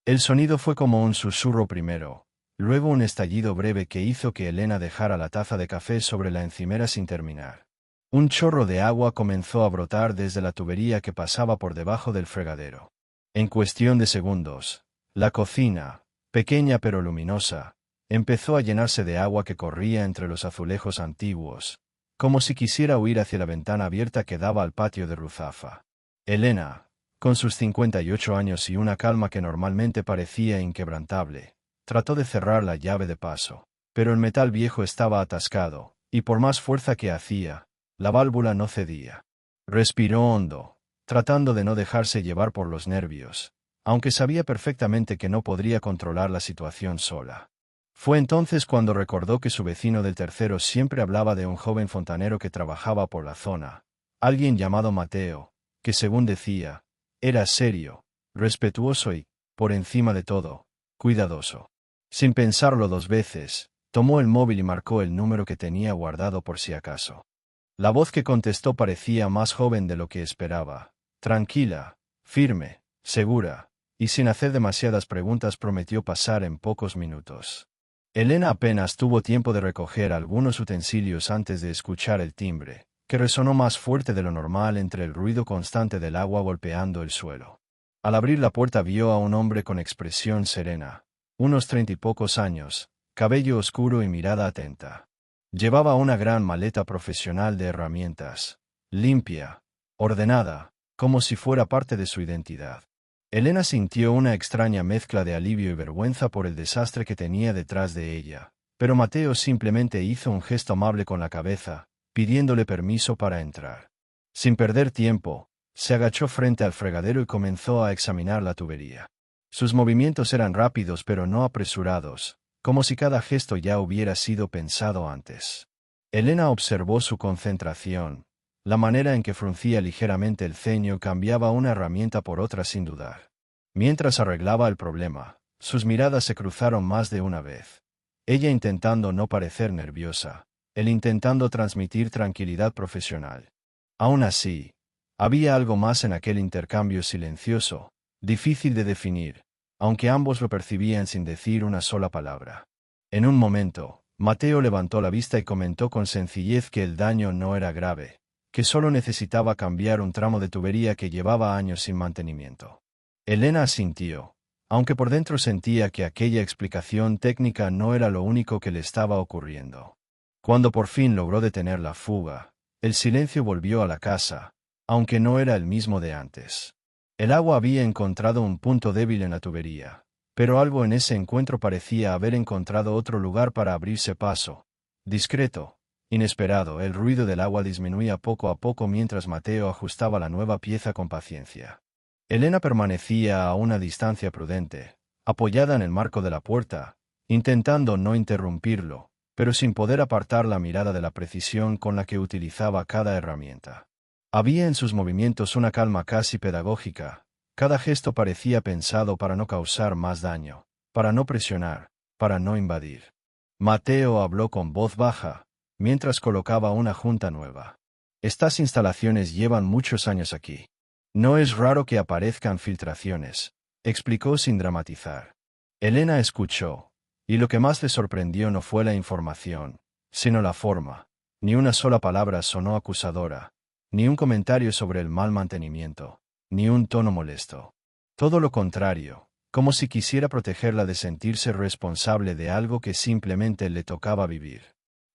El sonido fue como un susurro primero, luego un estallido breve que hizo que Elena dejara la taza de café sobre la encimera sin terminar. Un chorro de agua comenzó a brotar desde la tubería que pasaba por debajo del fregadero. En cuestión de segundos, la cocina, pequeña pero luminosa, empezó a llenarse de agua que corría entre los azulejos antiguos, como si quisiera huir hacia la ventana abierta que daba al patio de Ruzafa. Elena, con sus 58 años y una calma que normalmente parecía inquebrantable, trató de cerrar la llave de paso, pero el metal viejo estaba atascado, y por más fuerza que hacía, la válvula no cedía. Respiró hondo, tratando de no dejarse llevar por los nervios, aunque sabía perfectamente que no podría controlar la situación sola. Fue entonces cuando recordó que su vecino del tercero siempre hablaba de un joven fontanero que trabajaba por la zona, alguien llamado Mateo, que según decía, era serio, respetuoso y, por encima de todo, cuidadoso. Sin pensarlo dos veces, tomó el móvil y marcó el número que tenía guardado por si acaso. La voz que contestó parecía más joven de lo que esperaba, tranquila, firme, segura, y sin hacer demasiadas preguntas prometió pasar en pocos minutos. Elena apenas tuvo tiempo de recoger algunos utensilios antes de escuchar el timbre, que resonó más fuerte de lo normal entre el ruido constante del agua golpeando el suelo. Al abrir la puerta vio a un hombre con expresión serena, unos 30 y pocos años, cabello oscuro y mirada atenta. Llevaba una gran maleta profesional de herramientas, limpia, ordenada, como si fuera parte de su identidad. Elena sintió una extraña mezcla de alivio y vergüenza por el desastre que tenía detrás de ella, pero Mateo simplemente hizo un gesto amable con la cabeza, pidiéndole permiso para entrar. Sin perder tiempo, se agachó frente al fregadero y comenzó a examinar la tubería. Sus movimientos eran rápidos pero no apresurados, como si cada gesto ya hubiera sido pensado antes. Elena observó su concentración, la manera en que fruncía ligeramente el ceño cambiaba una herramienta por otra sin dudar. Mientras arreglaba el problema, sus miradas se cruzaron más de una vez. Ella intentando no parecer nerviosa, él intentando transmitir tranquilidad profesional. Aún así, había algo más en aquel intercambio silencioso, difícil de definir, aunque ambos lo percibían sin decir una sola palabra. En un momento, Mateo levantó la vista y comentó con sencillez que el daño no era grave, que solo necesitaba cambiar un tramo de tubería que llevaba años sin mantenimiento. Elena asintió, aunque por dentro sentía que aquella explicación técnica no era lo único que le estaba ocurriendo. Cuando por fin logró detener la fuga, el silencio volvió a la casa, aunque no era el mismo de antes. El agua había encontrado un punto débil en la tubería, pero algo en ese encuentro parecía haber encontrado otro lugar para abrirse paso. Discreto, inesperado, el ruido del agua disminuía poco a poco mientras Mateo ajustaba la nueva pieza con paciencia. Elena permanecía a una distancia prudente, apoyada en el marco de la puerta, intentando no interrumpirlo, pero sin poder apartar la mirada de la precisión con la que utilizaba cada herramienta. Había en sus movimientos una calma casi pedagógica, cada gesto parecía pensado para no causar más daño, para no presionar, para no invadir. Mateo habló con voz baja, mientras colocaba una junta nueva. Estas instalaciones llevan muchos años aquí. No es raro que aparezcan filtraciones, explicó sin dramatizar. Elena escuchó, y lo que más le sorprendió no fue la información, sino la forma. Ni una sola palabra sonó acusadora, ni un comentario sobre el mal mantenimiento, ni un tono molesto. Todo lo contrario, como si quisiera protegerla de sentirse responsable de algo que simplemente le tocaba vivir.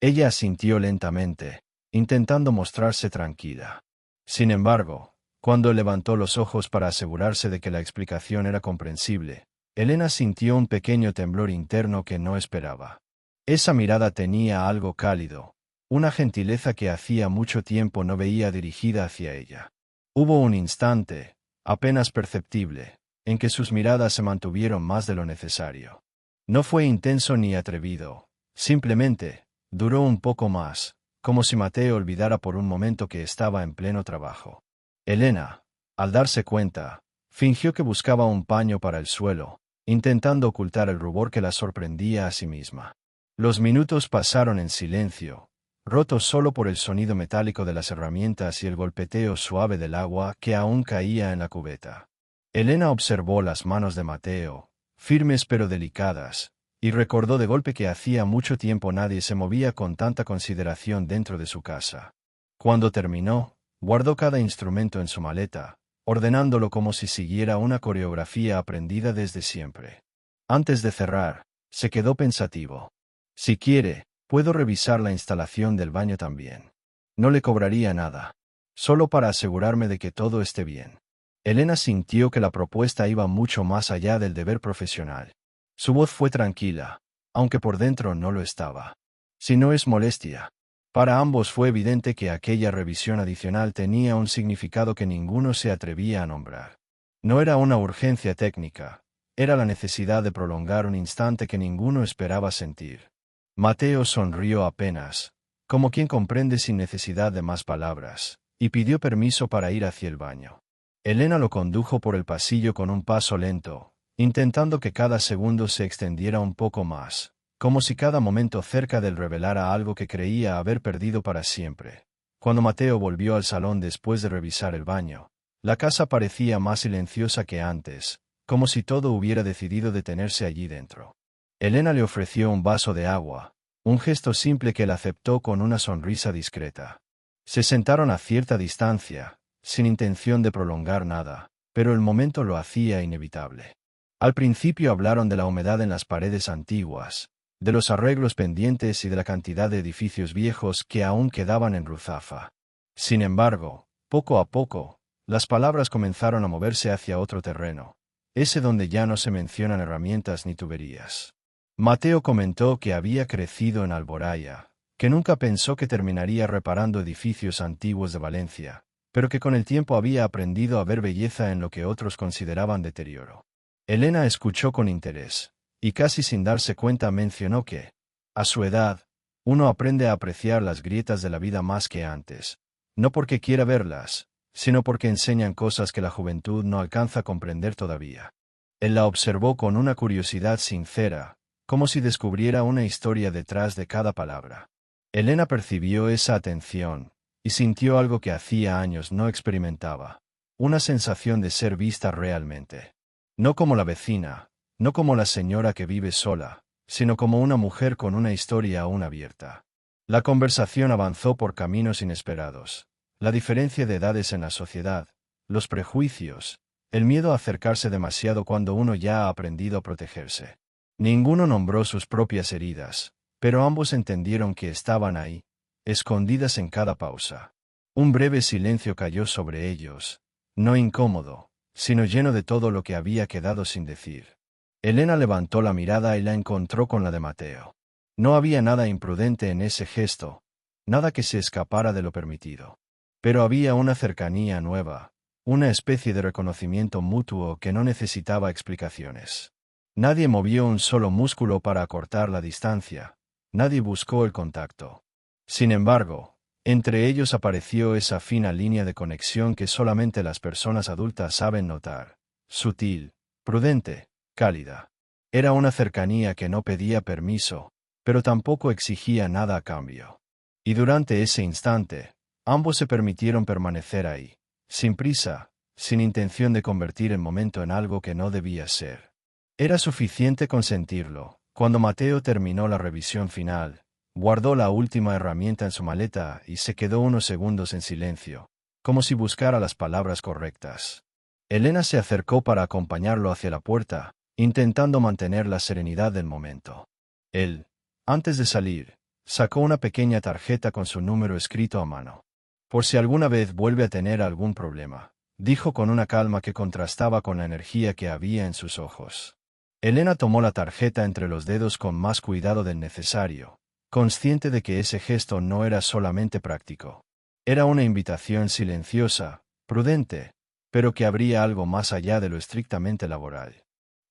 Ella asintió lentamente, intentando mostrarse tranquila. Sin embargo, cuando levantó los ojos para asegurarse de que la explicación era comprensible, Elena sintió un pequeño temblor interno que no esperaba. Esa mirada tenía algo cálido, una gentileza que hacía mucho tiempo no veía dirigida hacia ella. Hubo un instante, apenas perceptible, en que sus miradas se mantuvieron más de lo necesario. No fue intenso ni atrevido, simplemente, duró un poco más, como si Mateo olvidara por un momento que estaba en pleno trabajo. Elena, al darse cuenta, fingió que buscaba un paño para el suelo, intentando ocultar el rubor que la sorprendía a sí misma. Los minutos pasaron en silencio, rotos solo por el sonido metálico de las herramientas y el golpeteo suave del agua que aún caía en la cubeta. Elena observó las manos de Mateo, firmes pero delicadas, y recordó de golpe que hacía mucho tiempo nadie se movía con tanta consideración dentro de su casa. Cuando terminó, guardó cada instrumento en su maleta, ordenándolo como si siguiera una coreografía aprendida desde siempre. Antes de cerrar, se quedó pensativo. Si quiere, puedo revisar la instalación del baño también. No le cobraría nada. Solo para asegurarme de que todo esté bien. Elena sintió que la propuesta iba mucho más allá del deber profesional. Su voz fue tranquila, aunque por dentro no lo estaba. Si no es molestia. Para ambos fue evidente que aquella revisión adicional tenía un significado que ninguno se atrevía a nombrar. No era una urgencia técnica, era la necesidad de prolongar un instante que ninguno esperaba sentir. Mateo sonrió apenas, como quien comprende sin necesidad de más palabras, y pidió permiso para ir hacia el baño. Elena lo condujo por el pasillo con un paso lento, intentando que cada segundo se extendiera un poco más, como si cada momento cerca de él revelara algo que creía haber perdido para siempre. Cuando Mateo volvió al salón después de revisar el baño, la casa parecía más silenciosa que antes, como si todo hubiera decidido detenerse allí dentro. Elena le ofreció un vaso de agua, un gesto simple que él aceptó con una sonrisa discreta. Se sentaron a cierta distancia, sin intención de prolongar nada, pero el momento lo hacía inevitable. Al principio hablaron de la humedad en las paredes antiguas, de los arreglos pendientes y de la cantidad de edificios viejos que aún quedaban en Ruzafa. Sin embargo, poco a poco, las palabras comenzaron a moverse hacia otro terreno, ese donde ya no se mencionan herramientas ni tuberías. Mateo comentó que había crecido en Alboraya, que nunca pensó que terminaría reparando edificios antiguos de Valencia, pero que con el tiempo había aprendido a ver belleza en lo que otros consideraban deterioro. Elena escuchó con interés, y casi sin darse cuenta mencionó que, a su edad, uno aprende a apreciar las grietas de la vida más que antes, no porque quiera verlas, sino porque enseñan cosas que la juventud no alcanza a comprender todavía. Él la observó con una curiosidad sincera, como si descubriera una historia detrás de cada palabra. Elena percibió esa atención, y sintió algo que hacía años no experimentaba, una sensación de ser vista realmente. No como la vecina, no como la señora que vive sola, sino como una mujer con una historia aún abierta. La conversación avanzó por caminos inesperados. La diferencia de edades en la sociedad, los prejuicios, el miedo a acercarse demasiado cuando uno ya ha aprendido a protegerse. Ninguno nombró sus propias heridas, pero ambos entendieron que estaban ahí, escondidas en cada pausa. Un breve silencio cayó sobre ellos, no incómodo, sino lleno de todo lo que había quedado sin decir. Elena levantó la mirada y la encontró con la de Mateo. No había nada imprudente en ese gesto, nada que se escapara de lo permitido. Pero había una cercanía nueva, una especie de reconocimiento mutuo que no necesitaba explicaciones. Nadie movió un solo músculo para acortar la distancia, nadie buscó el contacto. Sin embargo, entre ellos apareció esa fina línea de conexión que solamente las personas adultas saben notar, sutil, prudente, cálida. Era una cercanía que no pedía permiso, pero tampoco exigía nada a cambio. Y durante ese instante, ambos se permitieron permanecer ahí, sin prisa, sin intención de convertir el momento en algo que no debía ser. Era suficiente consentirlo. Cuando Mateo terminó la revisión final, guardó la última herramienta en su maleta y se quedó unos segundos en silencio, como si buscara las palabras correctas. Elena se acercó para acompañarlo hacia la puerta, intentando mantener la serenidad del momento. Él, antes de salir, sacó una pequeña tarjeta con su número escrito a mano. Por si alguna vez vuelve a tener algún problema, dijo con una calma que contrastaba con la energía que había en sus ojos. Elena tomó la tarjeta entre los dedos con más cuidado del necesario, consciente de que ese gesto no era solamente práctico. Era una invitación silenciosa, prudente, pero que abría algo más allá de lo estrictamente laboral.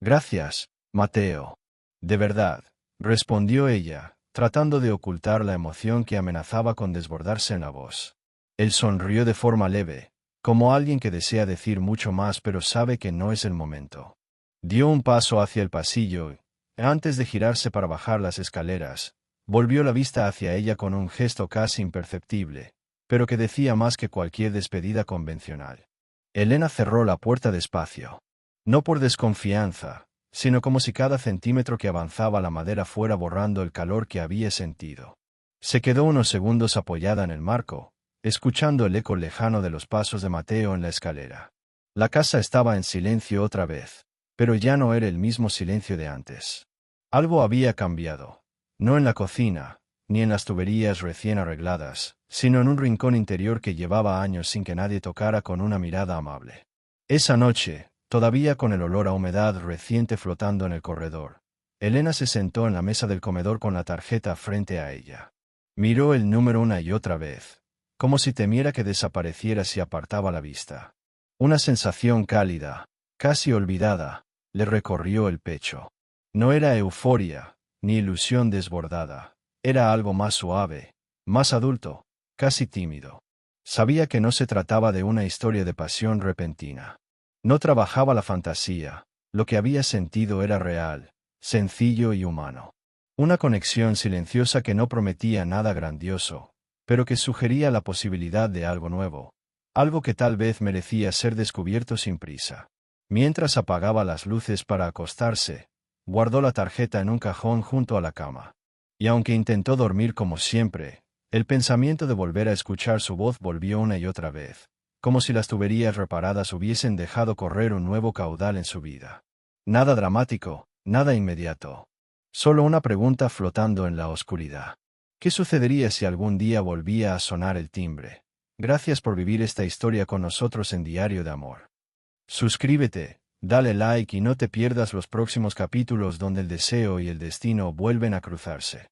Gracias, Mateo. De verdad, respondió ella, tratando de ocultar la emoción que amenazaba con desbordarse en la voz. Él sonrió de forma leve, como alguien que desea decir mucho más pero sabe que no es el momento. Dio un paso hacia el pasillo y, antes de girarse para bajar las escaleras, volvió la vista hacia ella con un gesto casi imperceptible, pero que decía más que cualquier despedida convencional. Elena cerró la puerta despacio. No por desconfianza, sino como si cada centímetro que avanzaba la madera fuera borrando el calor que había sentido. Se quedó unos segundos apoyada en el marco, escuchando el eco lejano de los pasos de Mateo en la escalera. La casa estaba en silencio otra vez, pero ya no era el mismo silencio de antes. Algo había cambiado, no en la cocina, ni en las tuberías recién arregladas, sino en un rincón interior que llevaba años sin que nadie tocara con una mirada amable. Esa noche, todavía con el olor a humedad reciente flotando en el corredor, Elena se sentó en la mesa del comedor con la tarjeta frente a ella. Miró el número una y otra vez, como si temiera que desapareciera si apartaba la vista. Una sensación cálida, casi olvidada, le recorrió el pecho. No era euforia, ni ilusión desbordada, era algo más suave, más adulto, casi tímido. Sabía que no se trataba de una historia de pasión repentina. No trabajaba la fantasía, lo que había sentido era real, sencillo y humano. Una conexión silenciosa que no prometía nada grandioso, pero que sugería la posibilidad de algo nuevo, algo que tal vez merecía ser descubierto sin prisa. Mientras apagaba las luces para acostarse, guardó la tarjeta en un cajón junto a la cama. Y aunque intentó dormir como siempre, el pensamiento de volver a escuchar su voz volvió una y otra vez, como si las tuberías reparadas hubiesen dejado correr un nuevo caudal en su vida. Nada dramático, nada inmediato. Solo una pregunta flotando en la oscuridad. ¿Qué sucedería si algún día volvía a sonar el timbre? Gracias por vivir esta historia con nosotros en Diario de Amor. Suscríbete, dale like y no te pierdas los próximos capítulos donde el deseo y el destino vuelven a cruzarse.